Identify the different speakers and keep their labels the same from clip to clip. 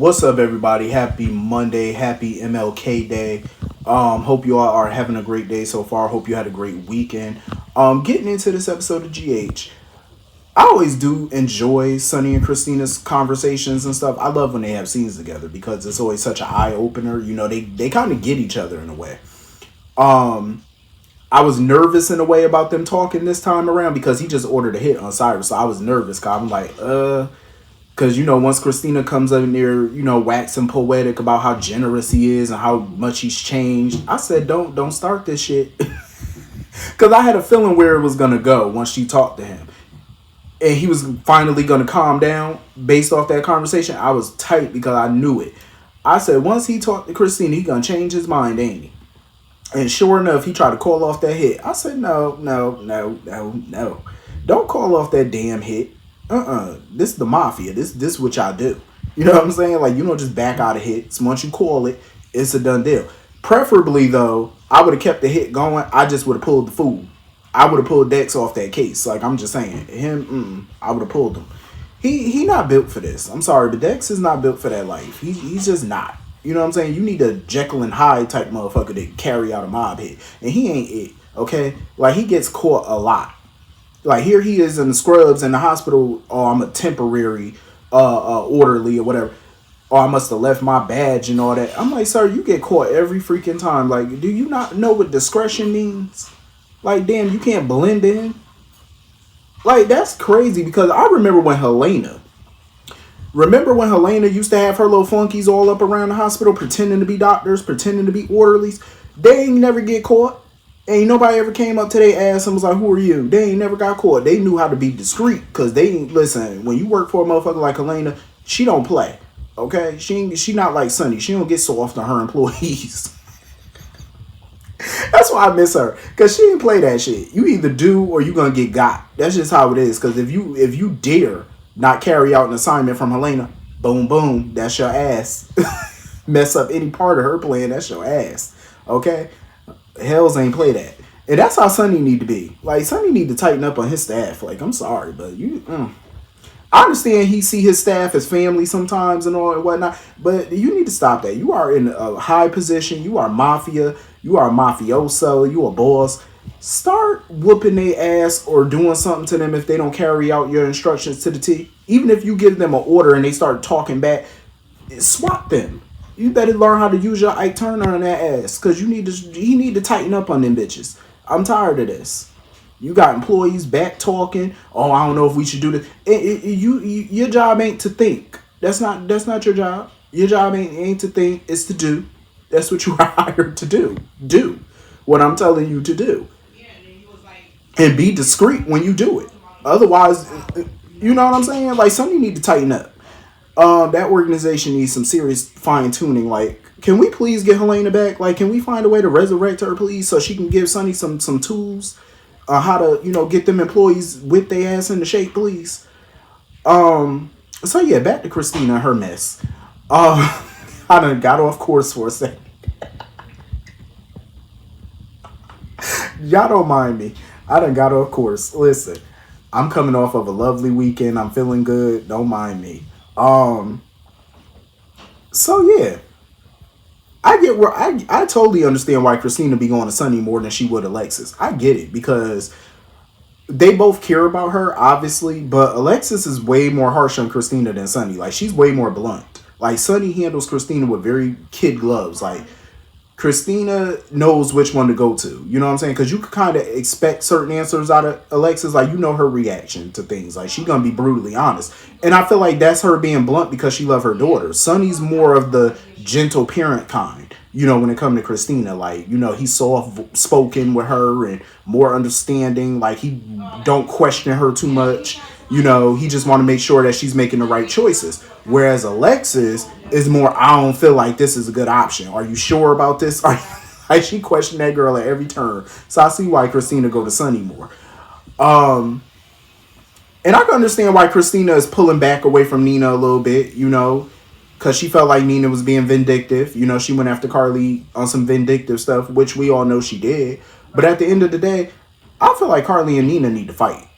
Speaker 1: What's up, everybody? Happy Monday. Happy MLK Day. Hope you all are having a great day so far. Hope you had a great weekend. Getting into this episode of GH. I always do enjoy Sunny and Christina's conversations and stuff. I love when they have scenes together because it's always such an eye opener. You know, they kind of get each other in a way. Um, I was nervous in a way about them talking this time around because he just ordered a hit on Cyrus. So I was nervous because I'm like, because, once Christina comes in there, waxing poetic about how generous he is and how much he's changed, I said, don't start this shit. Because I had a feeling where it was going to go once she talked to him. And he was finally going to calm down based off that conversation. I was tight because I knew it. I said, once he talked to Christina, he going to change his mind, ain't he? And sure enough, he tried to call off that hit. I said, no. Don't call off that damn hit. This is the mafia. This what y'all do. You know what I'm saying? Like, you don't just back out of hits. Once you call it, it's a done deal. Preferably, though, I would have kept the hit going. I just would have pulled the fool. I would have pulled Dex off that case. Like, I'm just saying. I would have pulled him. He not built for this. I'm sorry, but Dex is not built for that life. He's just not. You know what I'm saying? You need a Jekyll and Hyde type motherfucker to carry out a mob hit. And he ain't it, okay? Like, he gets caught a lot. Like, here he is in the scrubs in the hospital. Oh, I'm a temporary orderly or whatever. Oh, I must have left my badge and all that. I'm like, sir, you get caught every freaking time. Like, do you not know what discretion means? Like, damn, you can't blend in. Like, that's crazy because I remember when Helena used to have her little flunkies all up around the hospital pretending to be doctors, pretending to be orderlies. They ain't never get caught. Ain't nobody ever came up to their ass and was like, who are you? They ain't never got caught. They knew how to be discreet because listen, when you work for a motherfucker like Helena, she don't play. Okay? She not like Sunny. She don't get soft on her employees. That's why I miss her. Because she didn't play that shit. You either do or you gonna get got. That's just how it is. Because if you dare not carry out an assignment from Helena, boom, boom, that's your ass. Mess up any part of her plan, that's your ass. Okay? Hells ain't play that. And that's how Sunny need to be. Like, Sunny need to tighten up on his staff. Like, I'm sorry, but I understand he see his staff as family sometimes and all and whatnot, but you need to stop that. You are in a high position. You are mafia. You are a mafioso. You a boss. Start whooping their ass or doing something to them if they don't carry out your instructions to the T. Even if you give them an order and they start talking back, swap them. You better learn how to use your Ike Turner on that ass. Because he need to tighten up on them bitches. I'm tired of this. You got employees back talking. Oh, I don't know if we should do this. Your job ain't to think. That's not your job. Your job ain't to think. It's to do. That's what you are hired to do. Do what I'm telling you to do. And be discreet when you do it. Otherwise, you know what I'm saying? Like, somebody need to tighten up. That organization needs some serious fine tuning. Like, can we please get Helena back? Like, can we find a way to resurrect her, please, so she can give Sunny some tools on how to, get them employees with their ass in the shape, please. So yeah, back to Christina and her mess. I done got off course for a second. Y'all don't mind me. I done got off course. Listen, I'm coming off of a lovely weekend. I'm feeling good. Don't mind me. So yeah, I get where I totally understand why Christina be going to Sunny more than she would Alexis. I get it because they both care about her, obviously, but Alexis is way more harsh on Christina than Sunny. Like, she's way more blunt. Like, Sunny handles Christina with very kid gloves. Like, Christina knows which one to go to. You know what I'm saying? Because you could kind of expect certain answers out of Alexis. Like, her reaction to things. Like, she gonna be brutally honest. And I feel like that's her being blunt because she love her daughter. Sunny's more of the gentle parent kind. When it comes to Christina. Like, he's soft-spoken with her and more understanding. Like, he don't question her too much. He just want to make sure that she's making the right choices. Whereas Alexis is more, I don't feel like this is a good option. Are you sure about this? Like, she questioned that girl at every turn. So I see why Christina go to Sunny more. And I can understand why Christina is pulling back away from Nina a little bit, because she felt like Nina was being vindictive. She went after Carly on some vindictive stuff, which we all know she did. But at the end of the day, I feel like Carly and Nina need to fight.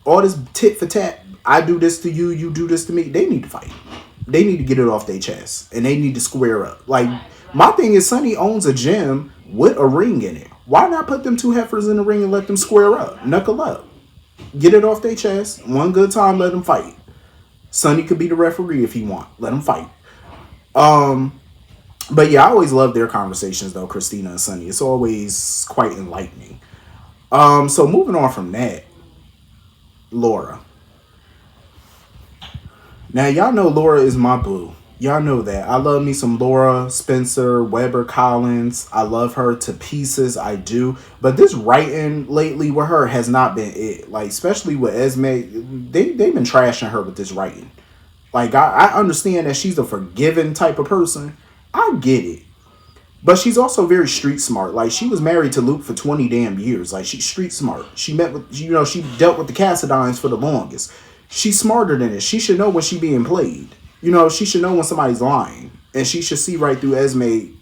Speaker 1: All this tit for tat, I do this to you, you do this to me, they need to fight. they need to get it off their chest and they need to square up. Like, my thing is, Sonny owns a gym with a ring in it. Why not put them two heifers in the ring and let them square up, knuckle up, get it off their chest? One good time, let them fight. Sonny could be the referee if he want. Let them fight. But yeah, I always love their conversations though, Christina and Sonny. It's always quite enlightening. So moving on from that, Laura. Now, y'all know Laura is my boo. Y'all know that. I love me some Laura Spencer, Weber Collins. I love her to pieces. I do. But this writing lately with her has not been it. Like, especially with Esme, they've been trashing her with this writing. Like, I understand that she's a forgiving type of person. I get it. But she's also very street smart. Like, she was married to Luke for 20 damn years. like, she's street smart. She met with, she dealt with the Cassadines for the longest. She's smarter than this. She should know when she's being played. She should know when somebody's lying. And she should see right through Esme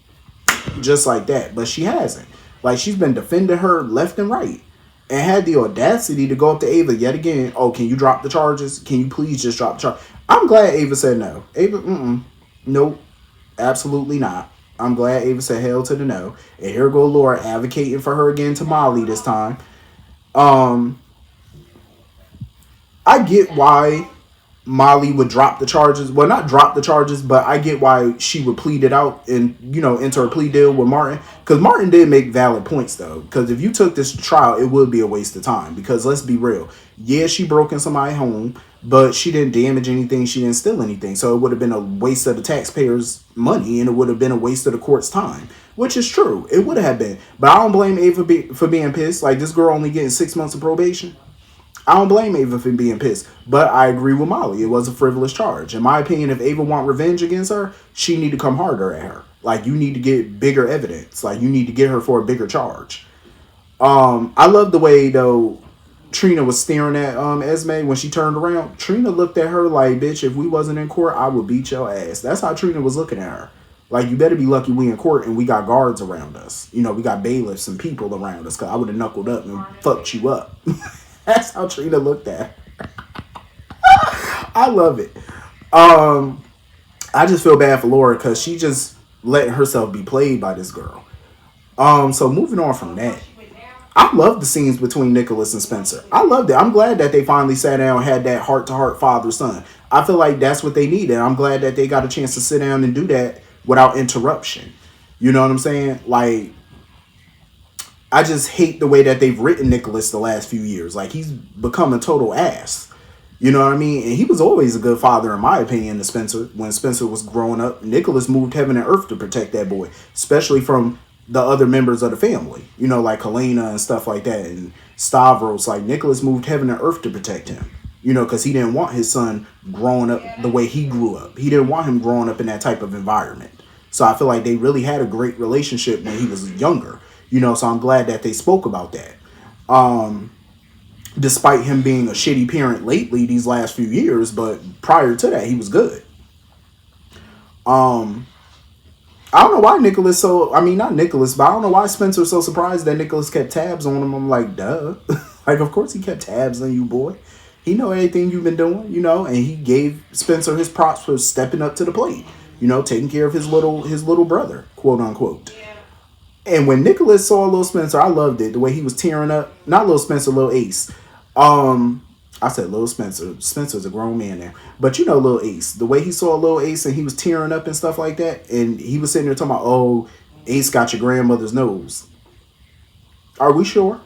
Speaker 1: just like that. But she hasn't. Like, she's been defending her left and right. And had the audacity to go up to Ava yet again. Oh, can you drop the charges? Can you please just drop the charge? I'm glad Ava said no. Ava, nope. Absolutely not. I'm glad Ava said hell to the no. And here go Laura advocating for her again to Molly this time. I get why Molly would drop the charges. Well, not drop the charges, but I get why she would plead it out and, enter a plea deal with Martin. Because Martin did make valid points, though. Because if you took this to trial, it would be a waste of time. Because let's be real. Yeah, she broke in somebody's home, but she didn't damage anything. She didn't steal anything. So it would have been a waste of the taxpayers' money, and it would have been a waste of the court's time. Which is true. It would have been. But I don't blame Ava for being pissed. Like, this girl only getting 6 months of probation. I don't blame Ava for being pissed, but I agree with Molly. It was a frivolous charge. In my opinion, if Ava want revenge against her, she need to come harder at her. Like, you need to get bigger evidence. Like, you need to get her for a bigger charge. I love the way, though, Trina was staring at Esme when she turned around. Trina looked at her like, bitch, if we wasn't in court, I would beat your ass. That's how Trina was looking at her. Like, you better be lucky we in court and we got guards around us. We got bailiffs and people around us, because I would have knuckled up and fucked you up. That's how Trina looked at her. I love it. I just feel bad for Laura because she just letting herself be played by this girl. So moving on from that, I love the scenes between Nicholas and Spencer. I loved it. I'm glad that they finally sat down and had that heart-to-heart father-son. I feel like that's what they needed. I'm glad that they got a chance to sit down and do that without interruption. You know what I'm saying? Like, I just hate the way that they've written Nicholas the last few years. Like, he's become a total ass. You know what I mean? And he was always a good father, in my opinion, to Spencer. When Spencer was growing up, Nicholas moved heaven and earth to protect that boy, especially from the other members of the family. Like Helena and stuff like that, and Stavros. Like, Nicholas moved heaven and earth to protect him. Because he didn't want his son growing up the way he grew up. He didn't want him growing up in that type of environment. So I feel like they really had a great relationship when he was younger. So I'm glad that they spoke about that. Despite him being a shitty parent lately these last few years, but prior to that, he was good. I don't know why Nicholas not Nicholas, but I don't know why Spencer's so surprised that Nicholas kept tabs on him. I'm like, duh. Like, of course he kept tabs on you, boy. He know everything you've been doing, and he gave Spencer his props for stepping up to the plate, taking care of his little brother, quote unquote. And when Nicholas saw Lil Spencer, I loved it. The way he was tearing up. Not Lil Spencer, Lil Ace. I said Lil Spencer. Spencer's a grown man now. But Lil Ace. The way he saw Lil Ace and he was tearing up and stuff like that. And he was sitting there talking about, oh, Ace got your grandmother's nose. Are we sure?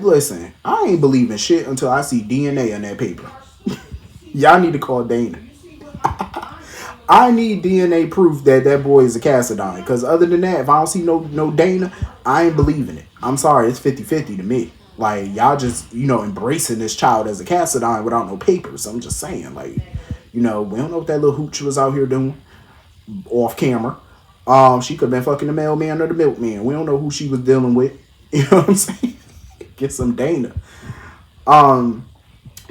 Speaker 1: Listen, I ain't believing shit until I see DNA on that paper. Y'all need to call Dana. I need DNA proof that boy is a Cassadine. Because other than that, if I don't see no Dana, I ain't believing it. I'm sorry, it's 50-50 to me. Like, y'all just, embracing this child as a Cassadine without no papers. I'm just saying, like, we don't know what that little hooch was out here doing off camera. She could have been fucking the mailman or the milkman. We don't know who she was dealing with. You know what I'm saying? Get some Dana.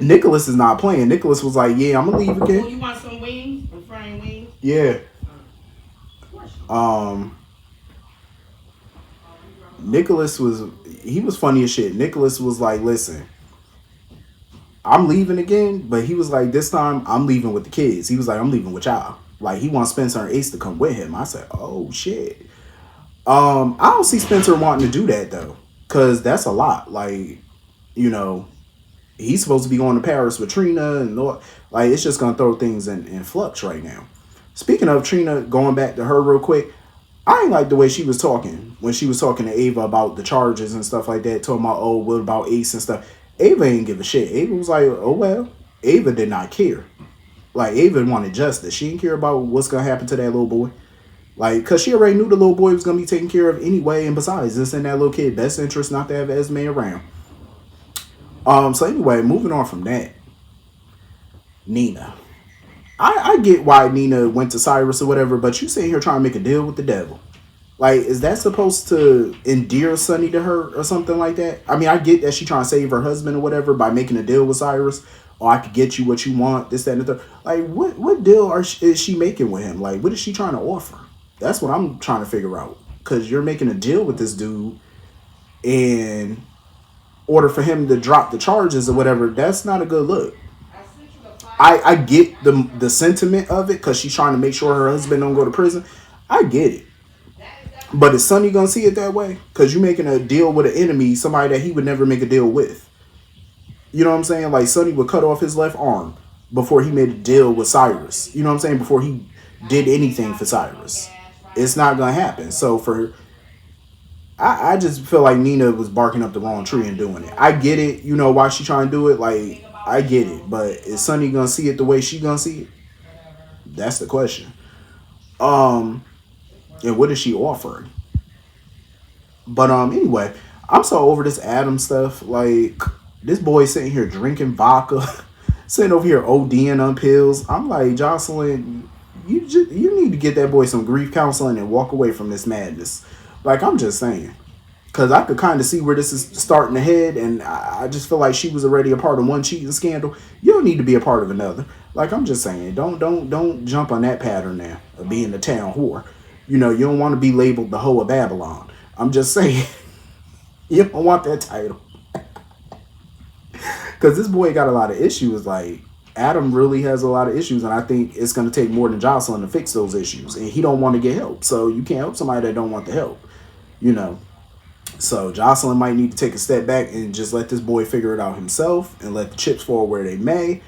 Speaker 1: Nicholas is not playing. Nicholas was like, yeah, I'm going to leave again.
Speaker 2: Oh, you want some wings? Some frying wings?
Speaker 1: Yeah. Nicholas was funny as shit. Nicholas was like, listen, I'm leaving again, but he was like, this time I'm leaving with the kids. He was like, I'm leaving with y'all. Like he wants Spencer and Ace to come with him. I said, oh shit. I don't see Spencer wanting to do that though, cause that's a lot. Like, you know, he's supposed to be going to Paris with Trina and like it's just gonna throw things in flux right now. Speaking of Trina, going back to her real quick, I ain't like the way she was talking when she was talking to Ava about the charges and stuff like that, talking about, oh, what about Ace and stuff. Ava ain't give a shit. Ava was like, oh well. Ava did not care. Like Ava wanted justice. She didn't care about what's gonna happen to that little boy. Like, cause she already knew the little boy was gonna be taken care of anyway, and besides, it's in that little kid's best interest not to have Esme around. So anyway, moving on from that, Nina. I get why Nina went to Cyrus or whatever, but you sitting here trying to make a deal with the devil. Like, is that supposed to endear Sonny to her or something like that? I mean, I get that she trying to save her husband or whatever by making a deal with Cyrus. Or I could get you what you want, this, that, and the third. Like, what deal is she making with him? Like, what is she trying to offer? That's what I'm trying to figure out. Because you're making a deal with this dude in order for him to drop the charges or whatever. That's not a good look. I get the sentiment of it because she's trying to make sure her husband don't go to prison. I get it. But is Sonny gonna see it that way? Because you're making a deal with an enemy, somebody that he would never make a deal with. You know what I'm saying? Like Sonny would cut off his left arm before he made a deal with Cyrus. You know what I'm saying? Before he did anything for Cyrus. It's not gonna happen. So I just feel like Nina was barking up the wrong tree and doing it. I get it, you know why she trying to do it. Like I get it, but is Sonny gonna see it the way she gonna see it? That's the question. And what is she offering? But anyway, I'm so over this Adam stuff. Like this boy sitting here drinking vodka, sitting over here ODing on pills. I'm like, Jocelyn, you need to get that boy some grief counseling and walk away from this madness. Like I'm just saying, because I could kind of see where this is starting to head, and I just feel like she was already a part of one cheating scandal. You don't need to be a part of another. Like I'm just saying, don't jump on that pattern now of being the town whore. You know, you don't want to be labeled the hoe of Babylon. I'm just saying, you don't want that title. Because this boy got a lot of issues. Like, Adam really has a lot of issues, and I think it's going to take more than Jocelyn to fix those issues. And he don't want to get help. So you can't help somebody that don't want the help, you know. So Jocelyn might need to take a step back and just let this boy figure it out himself and let the chips fall where they may.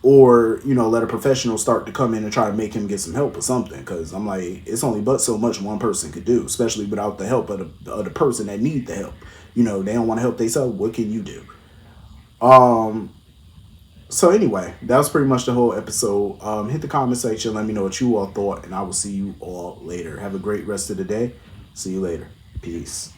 Speaker 1: Or, you know, let a professional start to come in and try to make him get some help or something. Because I'm like, it's only but so much one person could do, especially without the help of the person that need the help. You know, they don't want to help themselves. What can you do? So anyway, that was pretty much the whole episode. Hit the comment section. Let me know what you all thought. And I will see you all later. Have a great rest of the day. See you later. Peace.